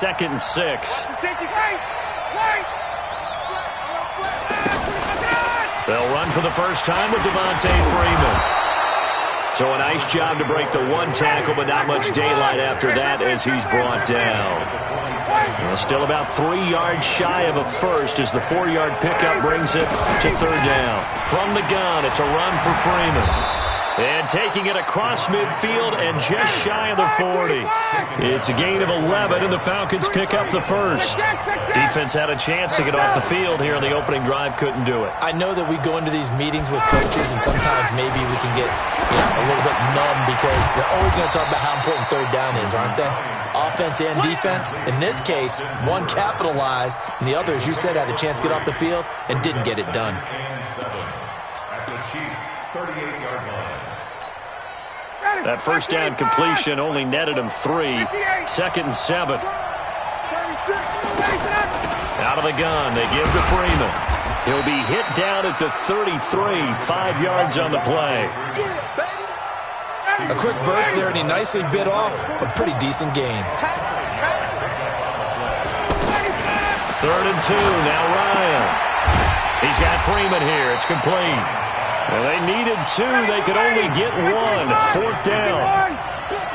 2nd and 6. They'll run for the first time with Devontae Freeman. So a nice job to break the one tackle, but not much daylight after that as he's brought down. Well, still about 3 yards shy of a first as the 4-yard pickup brings it to 3rd down. From the gun, it's a run for Freeman. And taking it across midfield and just shy of the 40. It's a gain of 11, and the Falcons pick up the first. Defense had a chance to get off the field here in the opening drive, couldn't do it. I know that we go into these meetings with coaches, and sometimes maybe we can get a little bit numb because they're always going to talk about how important 3rd down is, aren't they? Offense and defense. In this case, one capitalized, and the other, as you said, had a chance to get off the field and didn't get it done. At the Chiefs' 38-yard line. That first down completion only netted him 3. 2nd and 7. Out of the gun, they give to Freeman. He'll be hit down at the 33, 5 yards on the play. A quick burst there, and he nicely bit off a pretty decent gain. 3rd and 2, now Ryan. He's got Freeman here, it's complete. Well, they needed 2. They could only get 1. 4th down.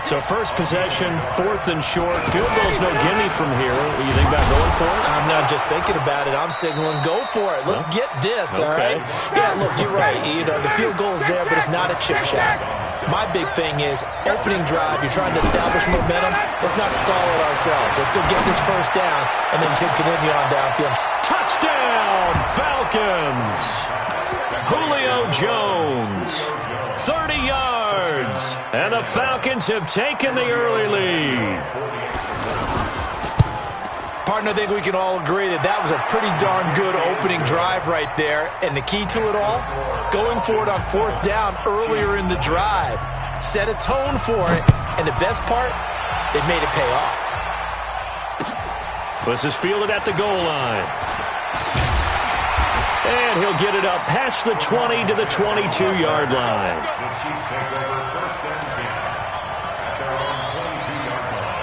So first possession, 4th and short. Field goal's no gimme from here. What do you think about going for it? I'm not just thinking about it. I'm signaling go for it. Let's get this, okay. All right? Yeah, look, you're right. The field goal is there, but it's not a chip shot. My big thing is opening drive. You're trying to establish momentum. Let's not stall it ourselves. Let's go get this first down, and then continue on downfield. Touchdown, Falcons! Julio Jones, 30 yards, and the Falcons have taken the early lead. Partner, I think we can all agree that that was a pretty darn good opening drive right there. And the key to it all, going for it on 4th down earlier in the drive. Set a tone for it, and the best part, they made it pay off. This is fielded at the goal line. And he'll get it up past the 20 to the 22-yard line. The Chiefs take over 1st and 10 at their own 22-yard line.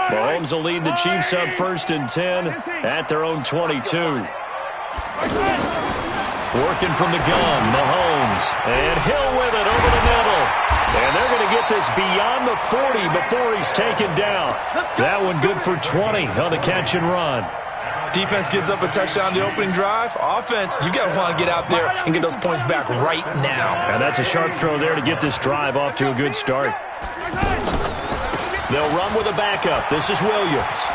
Mahomes will lead the Chiefs up 1st and 10 at their own 22. Working from the gun, Mahomes. And Hill with it over the middle. And they're going to get this beyond the 40 before he's taken down. That one good for 20 on the catch and run. Defense gives up a touchdown the opening drive. Offense, you got to want to get out there and get those points back right now. And that's a sharp throw there to get this drive off to a good start. They'll run with a backup. This is Williams.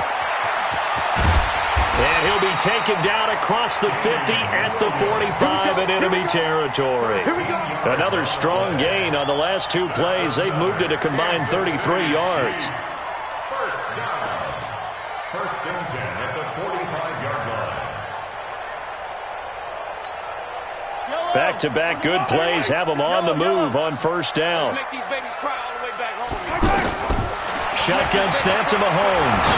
And he'll be taken down across the 50 at the 45 in enemy territory. Another strong gain on the last 2 plays. They've moved it a combined 33 yards. First down. 1st and 10 at the 45-yard line. Back-to-back good plays have them on the move on 1st down. Shotgun snap to Mahomes.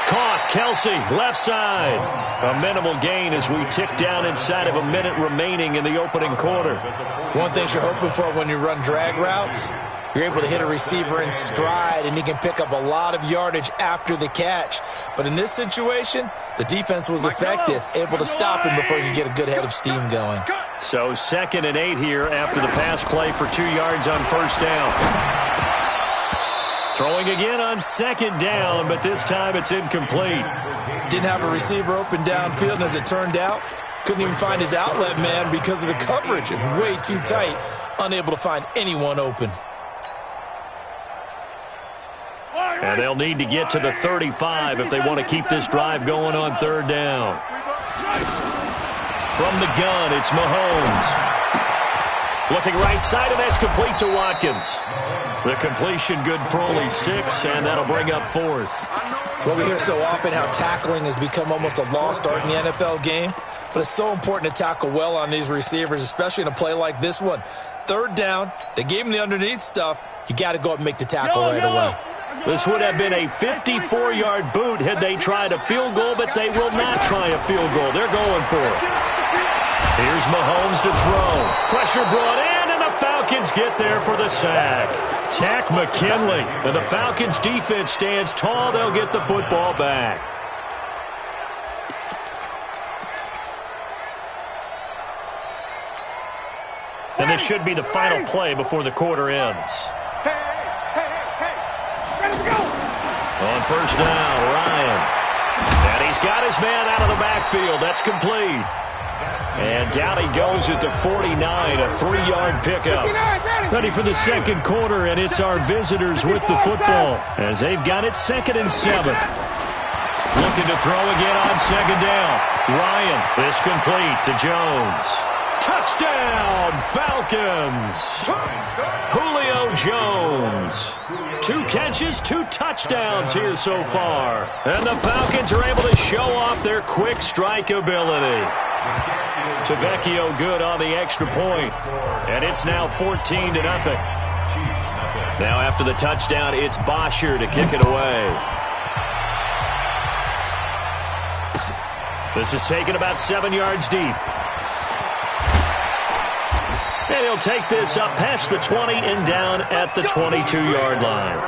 Caught, Kelsey, left side. A minimal gain as we tick down inside of a minute remaining in the opening quarter. One thing you're hoping for when you run drag routes, you're able to hit a receiver in stride, and he can pick up a lot of yardage after the catch. But in this situation, the defense was effective, able to stop him before he could get a good head of steam going. So 2nd and 8 here after the pass play for 2 yards on 1st down. Throwing again on 2nd down, but this time it's incomplete. Didn't have a receiver open downfield, and as it turned out, couldn't even find his outlet man because of the coverage. It's way too tight, unable to find anyone open. And they'll need to get to the 35 if they want to keep this drive going on 3rd down. From the gun, it's Mahomes. Looking right side, and that's complete to Watkins. The completion good for only 6, and that'll bring up 4th. Well, we hear so often how tackling has become almost a lost art in the NFL game, but it's so important to tackle well on these receivers, especially in a play like this one. 3rd down, they gave him the underneath stuff, you got to go up and make the tackle right away. This would have been a 54-yard boot had they tried a field goal, but they will not try a field goal. They're going for it. Here's Mahomes to throw. Pressure brought in, and the Falcons get there for the sack. Tack McKinley. And the Falcons' defense stands tall. They'll get the football back. And this should be the final play before the quarter ends. On first down, Ryan. And he's got his man out of the backfield. That's complete. And down he goes at the 49, a 3-yard pickup. Ready for the second quarter, and it's our visitors with the football as they've got it 2nd and 7. Looking to throw again on second down. Ryan, this complete to Jones. Touchdown, Falcons! Julio Jones. 2 catches, 2 touchdowns here so far. And the Falcons are able to show off their quick strike ability. Tavecchio good on the extra point. And it's now 14-0. Now after the touchdown, it's Bosher to kick it away. This is taken about 7 yards deep. And he'll take this up past the 20 and down at the 22-yard line.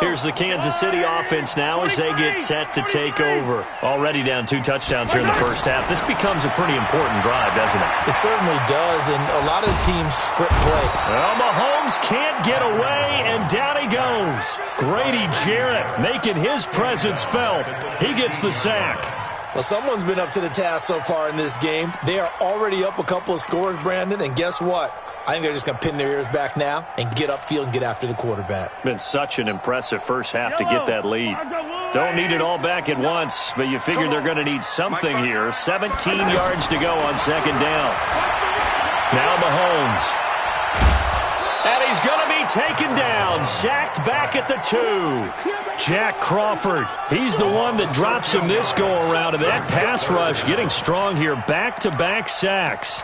Here's the Kansas City offense now as they get set to take over. Already down 2 touchdowns here in the first half. This becomes a pretty important drive, doesn't it? It certainly does, and a lot of the teams script play. Well, Mahomes can't get away, and down he goes. Grady Jarrett making his presence felt. He gets the sack. Well, someone's been up to the task so far in this game. They are already up a couple of scores, Brandon, and guess what? I think they're just going to pin their ears back now and get upfield and get after the quarterback. Been such an impressive first half to get that lead. Don't need it all back at once, but you figure they're going to need something here. 17 yards to go on second down. Now Mahomes. And he's going to be taken down, sacked back at the 2. Jack Crawford, he's the one that drops him this go-around, and that pass rush getting strong here. Back-to-back sacks.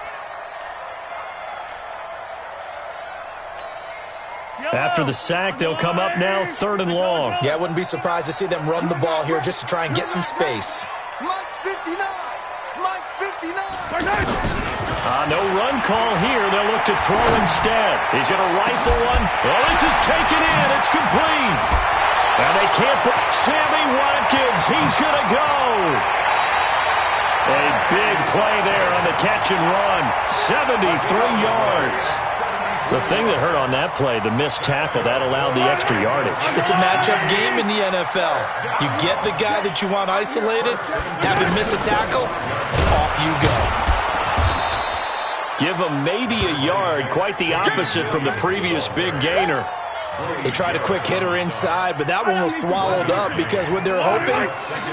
After the sack, they'll come up now 3rd and long. Yeah, I wouldn't be surprised to see them run the ball here just to try and get some space. Mike's 59. Mike's 59. No run call here. They'll look to throw instead. He's going to rifle one. Oh, this is taken in. It's complete. And they can't put Sammy Watkins. He's going to go. A big play there on the catch and run. 73 yards. The thing that hurt on that play, the missed tackle, that allowed the extra yardage. It's a matchup game in the NFL. You get the guy that you want isolated, have him miss a tackle, and off you go. Give him maybe a yard, quite the opposite from the previous big gainer. They tried a quick hitter inside, but that one was swallowed up because what they're hoping,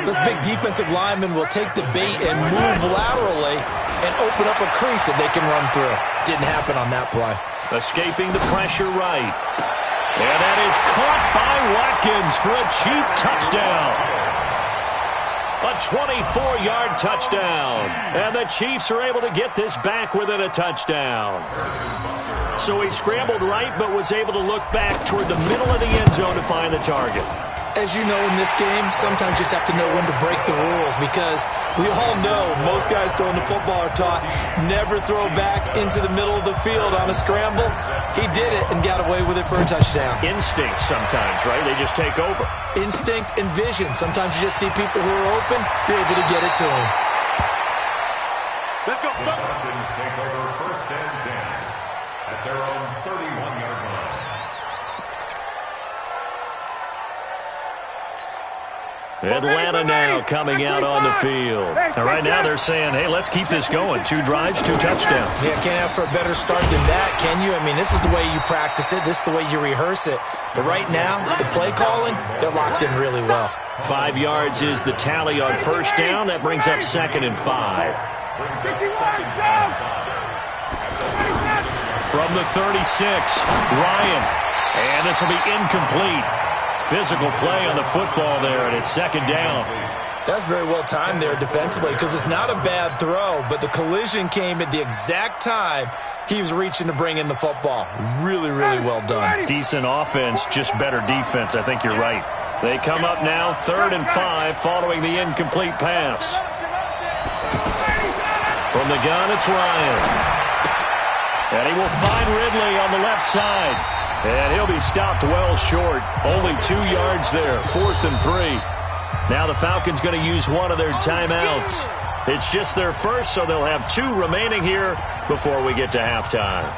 those big defensive linemen will take the bait and move laterally and open up a crease that they can run through. Didn't happen on that play. Escaping the pressure right. And that is caught by Watkins for a Chief touchdown. A 24-yard touchdown. And the Chiefs are able to get this back within a touchdown. So he scrambled right, but was able to look back toward the middle of the end zone to find the target. As you know, in this game, sometimes you just have to know when to break the rules because we all know most guys throwing the football are taught never throw back into the middle of the field on a scramble. He did it and got away with it for a touchdown. Instinct sometimes, right? They just take over. Instinct and vision. Sometimes you just see people who are open, you're able to get it to them. Let's go. The Falcons take over 1st and 10 at their own 31-yard line. Atlanta now coming out on the field. And right now they're saying, hey, let's keep this going. 2 drives, 2 touchdowns. Yeah, can't ask for a better start than that, can you? I mean, this is the way you practice it. This is the way you rehearse it. But right now, the play calling, they're locked in really well. 5 yards is the tally on first down. That brings up 2nd and 5. From the 36, Ryan. And this will be incomplete. Physical play on the football there, and it's second down. That's very well timed there defensively because it's not a bad throw, but the collision came at the exact time he was reaching to bring in the football. Really, really well done. Decent offense, just better defense. I think you're right. They come up now 3rd and 5 following the incomplete pass. From the gun, it's Ryan. And he will find Ridley on the left side. And he'll be stopped well short. Only 2 yards there, 4th and 3. Now the Falcons going to use one of their timeouts. It's just their first, so they'll have 2 remaining here before we get to halftime.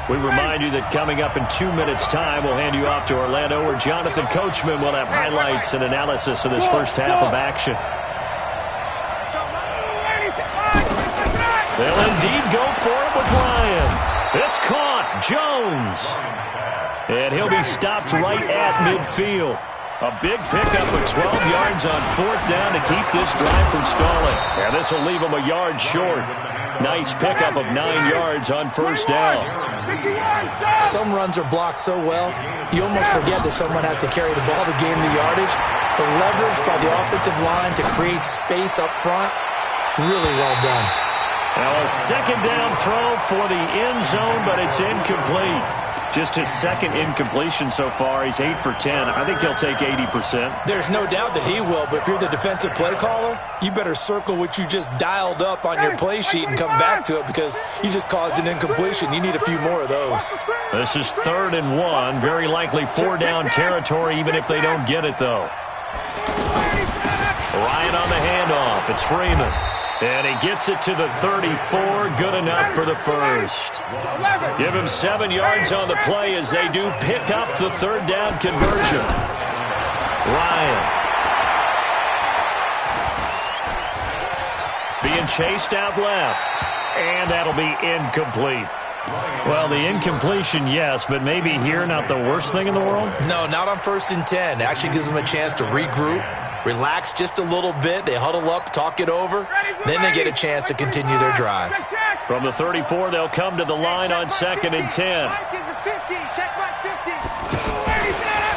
We remind you that coming up in 2 minutes' time, we'll hand you off to Orlando, where Jonathan Coachman will have highlights and analysis of this first half of action. They'll indeed go for it with Ryan. It's caught. Jones. And he'll be stopped right at midfield. A big pickup of 12 yards on 4th down to keep this drive from stalling. And this will leave him a yard short. Nice pickup of 9 yards on 1st down. Some runs are blocked so well, you almost forget that someone has to carry the ball to gain the yardage. The leverage by the offensive line to create space up front, really well done. Now a 2nd down throw for the end zone, but it's incomplete. Just his 2nd incompletion so far. He's 8 for 10. I think he'll take 80%. There's no doubt that he will, but if you're the defensive play caller, you better circle what you just dialed up on your play sheet and come back to it because you just caused an incompletion. You need a few more of those. This is 3rd and 1. Very likely 4-down territory, even if they don't get it, though. Ryan on the handoff. It's Freeman. And he gets it to the 34. Good enough for the first. Give him 7 yards on the play as they do pick up the 3rd down conversion. Ryan. Being chased out left. And that'll be incomplete. Well, the incompletion, yes, but maybe here not the worst thing in the world? No, not on 1st and 10. It actually gives them a chance to regroup, relax just a little bit. They huddle up, talk it over. Then they get a chance to continue their drive. From the 34, they'll come to the line on 2nd and 10.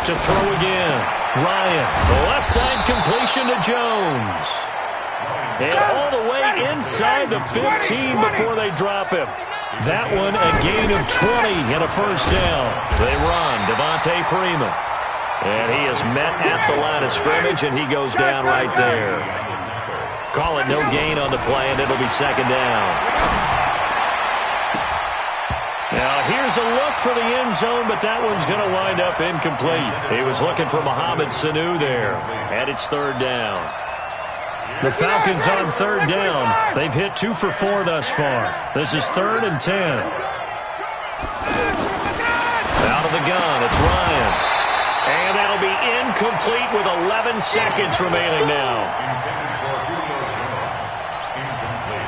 To throw again. Ryan. The left side completion to Jones. And all the way inside the 15 before they drop him. That one a gain of 20 and a 1st down. They run. Devontae Freeman. And he is met at the line of scrimmage, and he goes down right there. Call it no gain on the play, and it'll be 2nd down. Now, here's a look for the end zone, but that one's going to wind up incomplete. He was looking for Mohamed Sanu there, and it's 3rd down. The Falcons on 3rd down. They've hit 2 for 4 thus far. This is 3rd and 10. Out of the gun, it's Ryan. And that'll be incomplete with 11 seconds remaining now.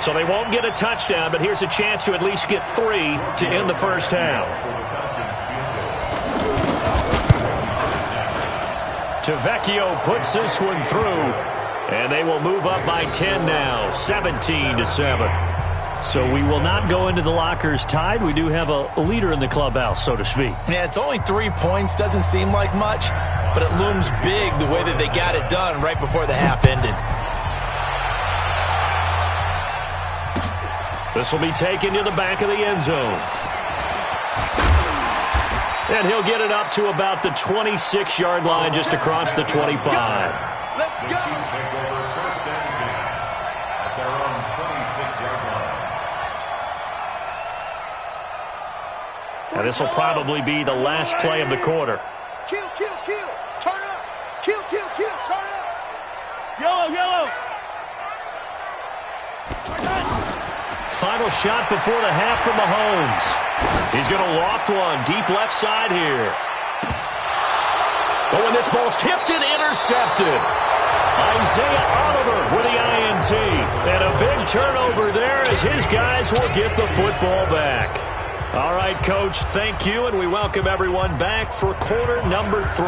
So they won't get a touchdown, but here's a chance to at least get 3 to end the first half. Tavecchio puts this one through, and they will move up by 10 now, 17-7. So we will not go into the lockers tied. We do have a leader in the clubhouse, so to speak. Yeah, it's only 3 points. Doesn't seem like much, but it looms big the way that they got it done right before the half ended. This will be taken to the back of the end zone. And he'll get it up to about the 26-yard line, just across the 25. The Chiefs take over 1st and 10 at their own 26-yard line. And this will probably be the last play of the quarter. Kill, kill, kill. Turn up. Kill, kill, kill. Turn up. Yellow, yellow. Final shot before the half from Mahomes. He's going to loft one deep left side here. Oh, and this ball's tipped and intercepted. Isaiah Oliver with the INT. And a big turnover there as his guys will get the football back. All right, Coach, thank you, and we welcome everyone back for quarter number 3.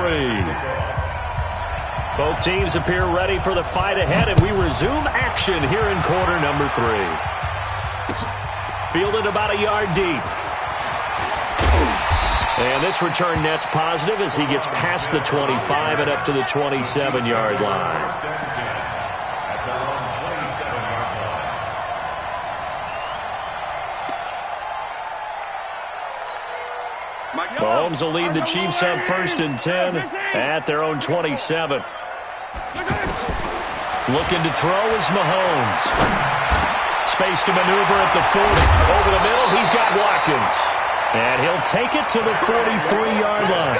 Both teams appear ready for the fight ahead, and we resume action here in quarter number 3. Fielded about a yard deep. And this return net's positive as he gets past the 25 and up to the 27-yard line. Mahomes will lead the Chiefs up 1st and 10 at their own 27. Looking to throw is Mahomes. Space to maneuver at the 40. Over the middle, he's got Watkins. And he'll take it to the 43-yard line.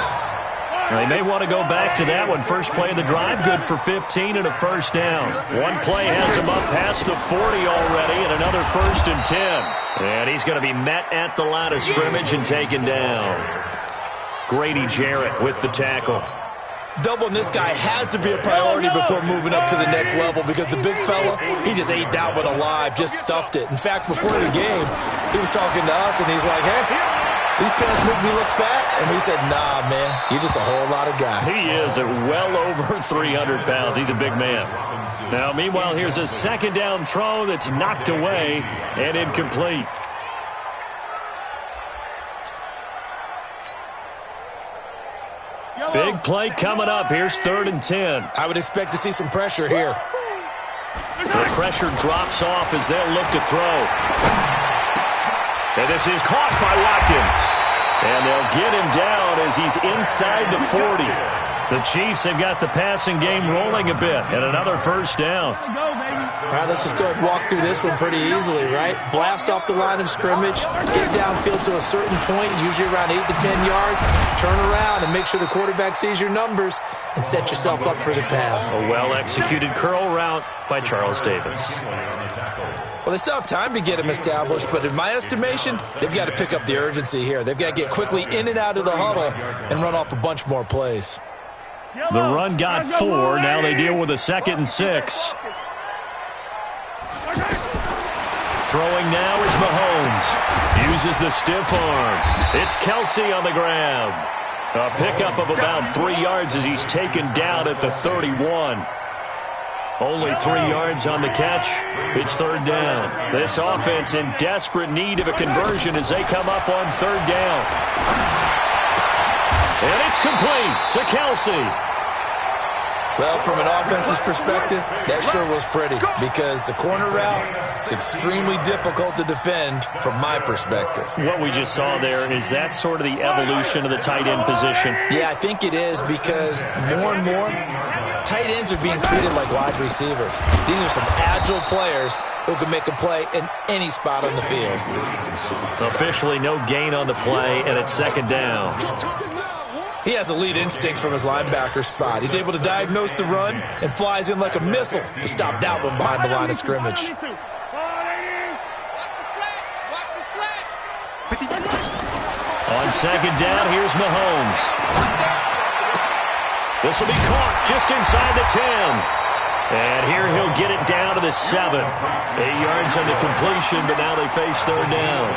Now, they may want to go back to that one. First play of the drive, good for 15 and a first down. One play has him up past the 40 already, and another 1st and 10. And he's going to be met at the line of scrimmage and taken down. Grady Jarrett with the tackle. Doubling this guy has to be a priority before moving up to the next level because the big fella, he just ate that one alive, just stuffed it. In fact, before the game, he was talking to us, and he's like, hey, these pants make me look fat. And we said, nah, man, you're just a whole lot of guy. He is at well over 300 pounds. He's a big man. Now, meanwhile, here's a second down throw that's knocked away and incomplete. Big play coming up. Here's 3rd and 10. I would expect to see some pressure here. The pressure drops off as they'll look to throw. And this is caught by Watkins. And they'll get him down as he's inside the 40. The Chiefs have got the passing game rolling a bit. And another first down. All right, let's just go ahead and walk through this one pretty easily, right? Blast off the line of scrimmage, get downfield to a certain point, usually around 8 to 10 yards, turn around and make sure the quarterback sees your numbers and set yourself up for the pass. A well-executed curl route by Charles Davis. Well, they still have time to get him established, but in my estimation, they've got to pick up the urgency here. They've got to get quickly in and out of the huddle and run off a bunch more plays. The run got 4. Now they deal with a 2nd and 6. Throwing now is Mahomes. Uses the stiff arm. It's Kelsey on the ground. A pickup of about 3 yards as he's taken down at the 31. Only 3 yards on the catch. It's 3rd down. This offense in desperate need of a conversion as they come up on 3rd down. And it's complete to Kelsey. Well, from an offense's perspective, that sure was pretty because the corner route is extremely difficult to defend from my perspective. What we just saw there, is that sort of the evolution of the tight end position? Yeah, I think it is because more and more tight ends are being treated like wide receivers. These are some agile players who can make a play in any spot on the field. Officially no gain on the play, and it's 2nd down. He has elite instincts from his linebacker spot. He's able to diagnose the run and flies in like a missile to stop that one behind the line of scrimmage. On 2nd down, here's Mahomes. This will be caught just inside the 10. And here he'll get it down to the 7. 8 yards on the completion, but now they face 3rd down.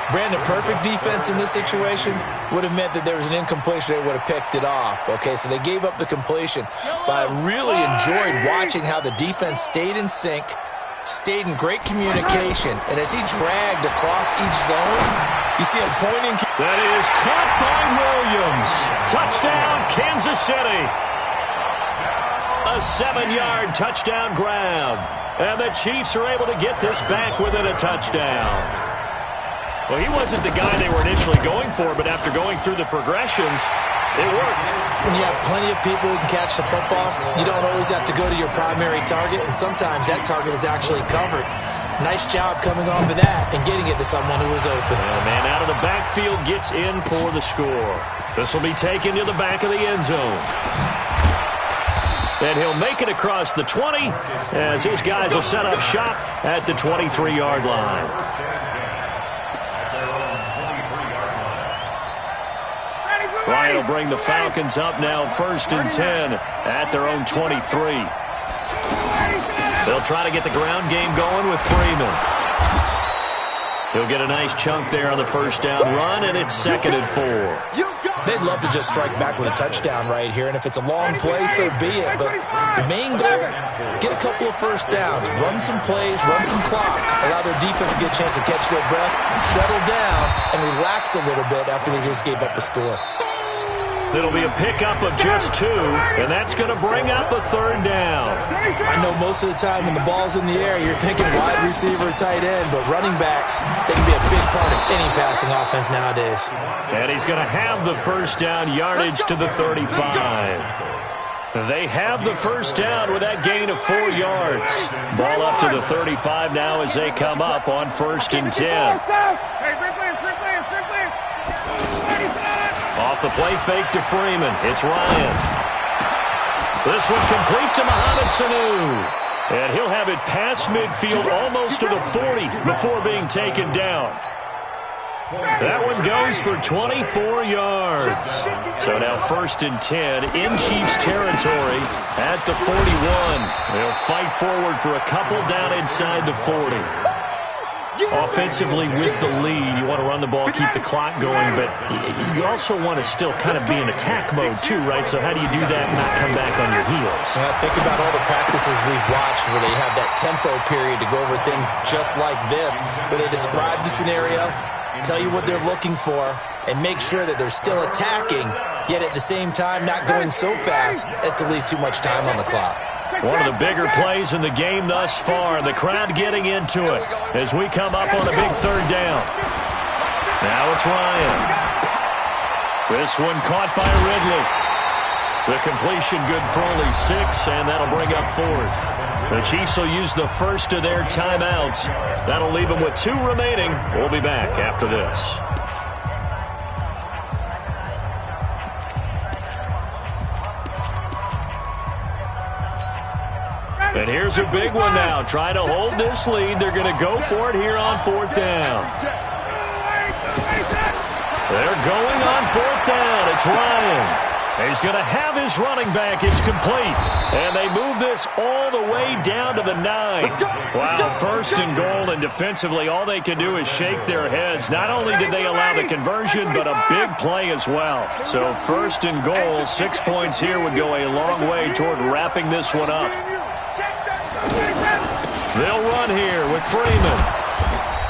Brandon, perfect defense in this situation would have meant that there was an incompletion. They would have picked it off. Okay, so they gave up the completion. But I really enjoyed watching how the defense stayed in sync, stayed in great communication, and as he dragged across each zone, you see him pointing. That is caught by Williams. Touchdown, Kansas City. A 7-yard touchdown grab. And the Chiefs are able to get this back within a touchdown. Well, he wasn't the guy they were initially going for, but after going through the progressions, it worked. When you have plenty of people who can catch the football, you don't always have to go to your primary target, and sometimes that target is actually covered. Nice job coming off of that and getting it to someone who was open. And a man out of the backfield gets in for the score. This will be taken to the back of the end zone. And he'll make it across the 20 as his guys will set up shop at the 23-yard line. Ryan will bring the Falcons up now 1st and 10 at their own 23. They'll try to get the ground game going with Freeman. He'll get a nice chunk there on the 1st down run, and it's 2nd and 4. They'd love to just strike back with a touchdown right here, and if it's a long play, so be it. But the main goal, get a couple of first downs, run some plays, run some clock, allow their defense to get a chance to catch their breath, settle down, and relax a little bit after they just gave up a score. It'll be a pickup of just 2, and that's going to bring up a 3rd down. I know most of the time when the ball's in the air, you're thinking wide receiver, tight end, but running backs, they can be a big part of any passing offense nowadays. And he's going to have the first down yardage to the 35. They have the first down with that gain of 4 yards. Ball up to the 35 now as they come up on 1st and 10. Off the play fake to Freeman. It's Ryan. This one complete to Mohamed Sanu. And he'll have it past midfield almost to the 40 before being taken down. That one goes for 24 yards. So now 1st and 10 in Chiefs territory at the 41. They'll fight forward for a couple down inside the 40. Offensively with the lead, you want to run the ball, keep the clock going, but you also want to still kind of be in attack mode too, right? So how do you do that and not come back on your heels? Think about all the practices we've watched where they have that tempo period to go over things just like this, where they describe the scenario, tell you what they're looking for, and make sure that they're still attacking, yet at the same time not going so fast as to leave too much time on the clock. One of the bigger plays in the game thus far. The crowd getting into it as we come up on a big 3rd down. Now it's Ryan. This one caught by Ridley. The completion good for only 6, and that'll bring up 4th. The Chiefs will use the first of their timeouts. That'll leave them with 2 remaining. We'll be back after this. And here's a big one now. Trying to hold this lead. They're going to go for it here on 4th down. They're going on 4th down. It's Ryan. He's going to have his running back. It's complete. And they move this all the way down to the 9. Wow, 1st and goal, and defensively all they can do is shake their heads. Not only did they allow the conversion, but a big play as well. So 1st and goal, 6 points here would go a long way toward wrapping this one up. They'll run here with Freeman.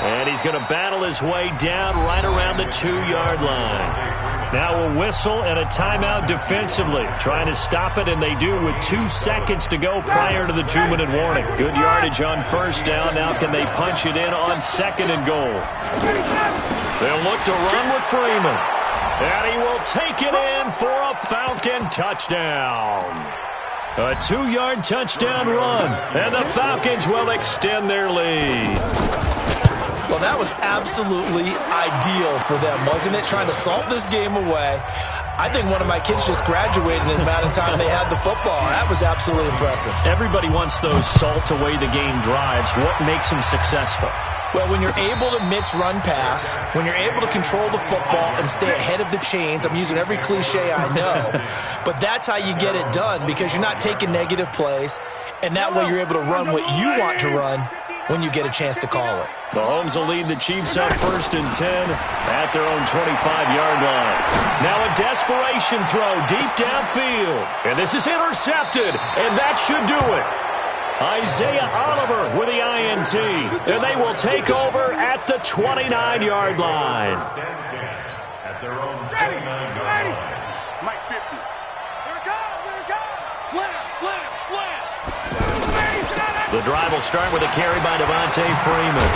And he's going to battle his way down right around the 2-yard line. Now a whistle and a timeout defensively. Trying to stop it, and they do with 2 seconds to go prior to the 2-minute warning. Good yardage on 1st down. Now can they punch it in on 2nd and goal? They'll look to run with Freeman. And he will take it in for a Falcon touchdown. A 2-yard touchdown run, and the Falcons will extend their lead. Well, that was absolutely ideal for them, wasn't it? Trying to salt this game away. I think one of my kids just graduated in the amount of time they had the football. That was absolutely impressive. Everybody wants those salt-away-the-game drives. What makes them successful? Well, when you're able to mix run-pass, when you're able to control the football and stay ahead of the chains, I'm using every cliche I know, but that's how you get it done because you're not taking negative plays, and that way you're able to run what you want to run when you get a chance to call it. Mahomes will lead the Chiefs up 1st and 10 at their own 25-yard line. Now a desperation throw deep downfield, and this is intercepted, and that should do it. Isaiah Oliver with the INT, and they will take over at the 29-yard line. At their own 29-yard line. Mike 50. Here it comes, here it comes. Slam, slam, slam. The drive will start with a carry by Devontae Freeman.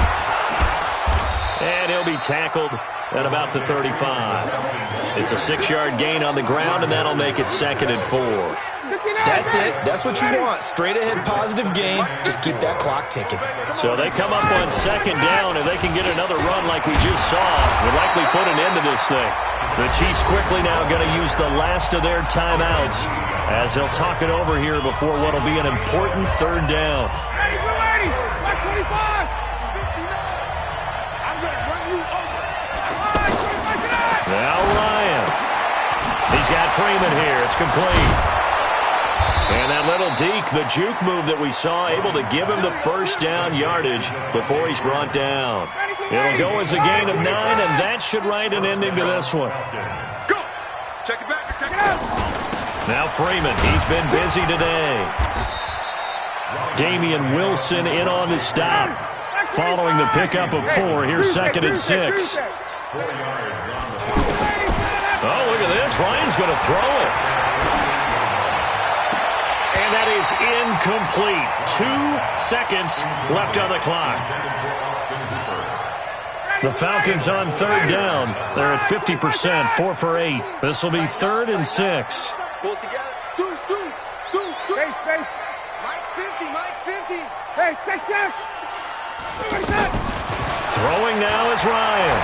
And he'll be tackled at about the 35. It's a 6-yard gain on the ground, and that'll make it 2nd and 4. That's it. That's what you want. Straight ahead positive gain. Just keep that clock ticking. So they come up on 2nd down. If they can get another run like we just saw, would likely put an end to this thing. The Chiefs quickly now going to use the last of their timeouts as they'll talk it over here before what will be an important 3rd down. Now Ryan. He's got Freeman here. It's complete. And that little deke, the juke move that we saw, able to give him the 1st down yardage before he's brought down. It'll go as a gain of 9, and that should write an ending to this one. Check it back. Check it out. Now Freeman, he's been busy today. Damian Wilson in on the stop. Following the pickup of 4, here's 2nd and 6. 4 yards on the Oh, look at this. Ryan's going to throw it. And that is incomplete. 2 seconds left on the clock. The Falcons on 3rd down. They're at 50%, 4 for 8. This will be 3rd and 6. Pull it together. Deuce. Space. Mike's 50. Hey, check. Throwing now is Ryan.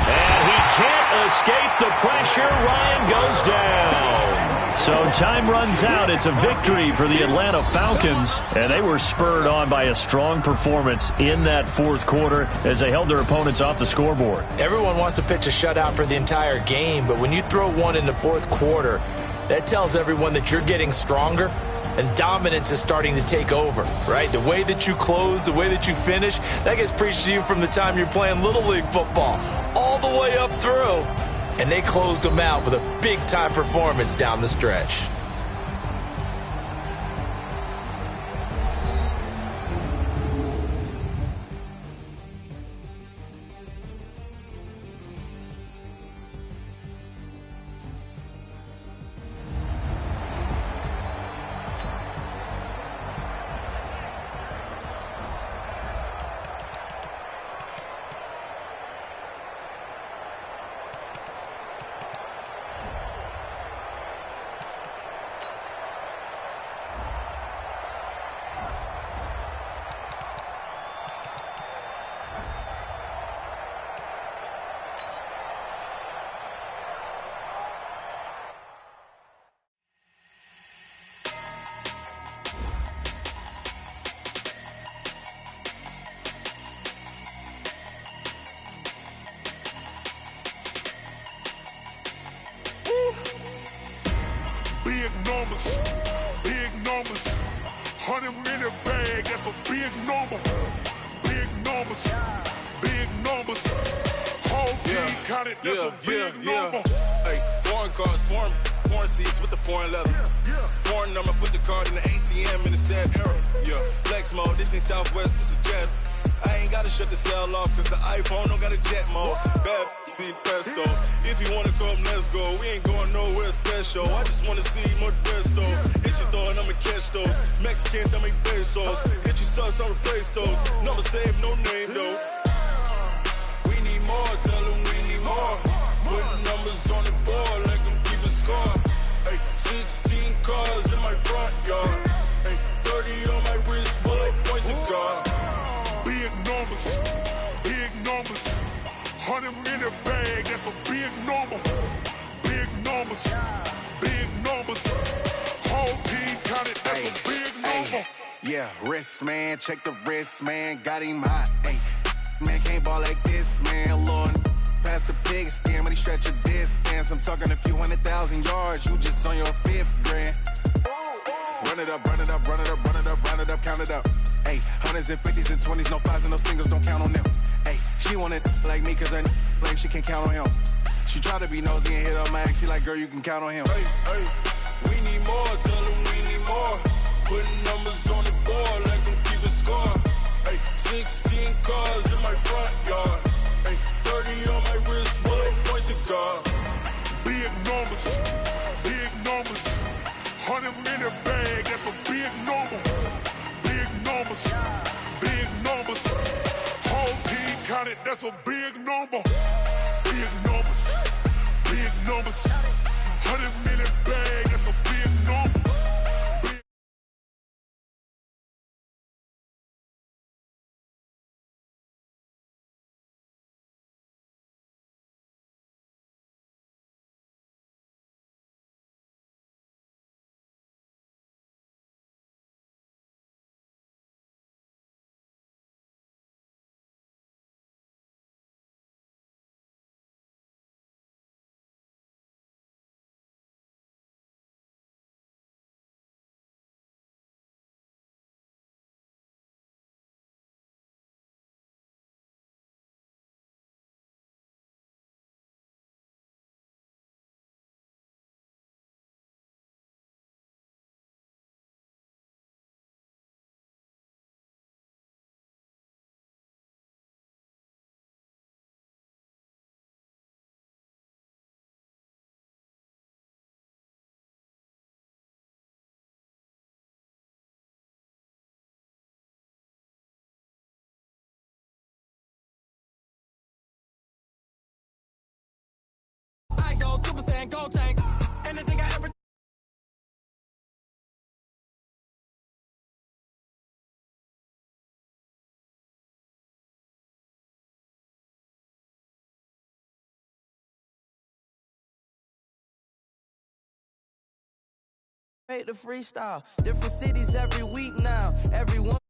And he can't escape the pressure. Ryan goes down. So time runs out. It's a victory for the Atlanta Falcons. And they were spurred on by a strong performance in that 4th quarter as they held their opponents off the scoreboard. Everyone wants to pitch a shutout for the entire game, but when you throw one in the 4th quarter, that tells everyone that you're getting stronger and dominance is starting to take over, right? The way that you close, the way that you finish, that gets preached to you from the time you're playing Little League football all the way up through. And they closed them out with a big-time performance down the stretch. Big numbers, 100 in the bag, that's a big number. Big numbers, whole team counted, that's a big number. Hey, foreign cars, foreign seats with the foreign leather. Foreign number, put the card in the ATM in the sad era. Yeah, flex mode, this ain't Southwest, this a jet. I ain't gotta shut the cell off, cause the iPhone don't got a jet mode. Bad be pesto. If you wanna come, let's go. We ain't going nowhere special. I just wanna see more pesto. Hit your thought, I'ma catch those. Mexican, I make pesos. Hit your sauce, I'll replace those. Number save, no name though. We need more, tell them we need more. Putting numbers on the board like I'm keeping score. Hey, 16 cars in my front yard. Hey, 30 on my wrist, while I point to God. Big numbers, 100 in the bag, that's a big number. Big numbers, whole team counted, that's a big number. Yeah, wrist man, check the wrist man, got him hot. Ay, man can't ball like this, man. Lord, past the pig skin, when he stretch a distance. I'm talking a few 100,000 yards, you just on your 5th grand. Run it up, count it up. Ay, hundreds and 50s and 20s, no 5s and no singles, don't count on them. Ay, she want it like me, cause her blame, she can't count on him. She try to be nosy and hit up my ex, she like, girl, you can count on him. Hey, we need more, tell them we need more. Putting numbers on the board like I'm keeping score. Hey, 16 cars in my front yard. Hey, 30 on my wrist, while I point to God. Big numbers, 100 in the bag, that's a big number. Big numbers, whole team counted, that's a big number. Big numbers, 100 in the bag, that's a big number. go tank. Anything I ever. The freestyle, different cities every week now. Everyone.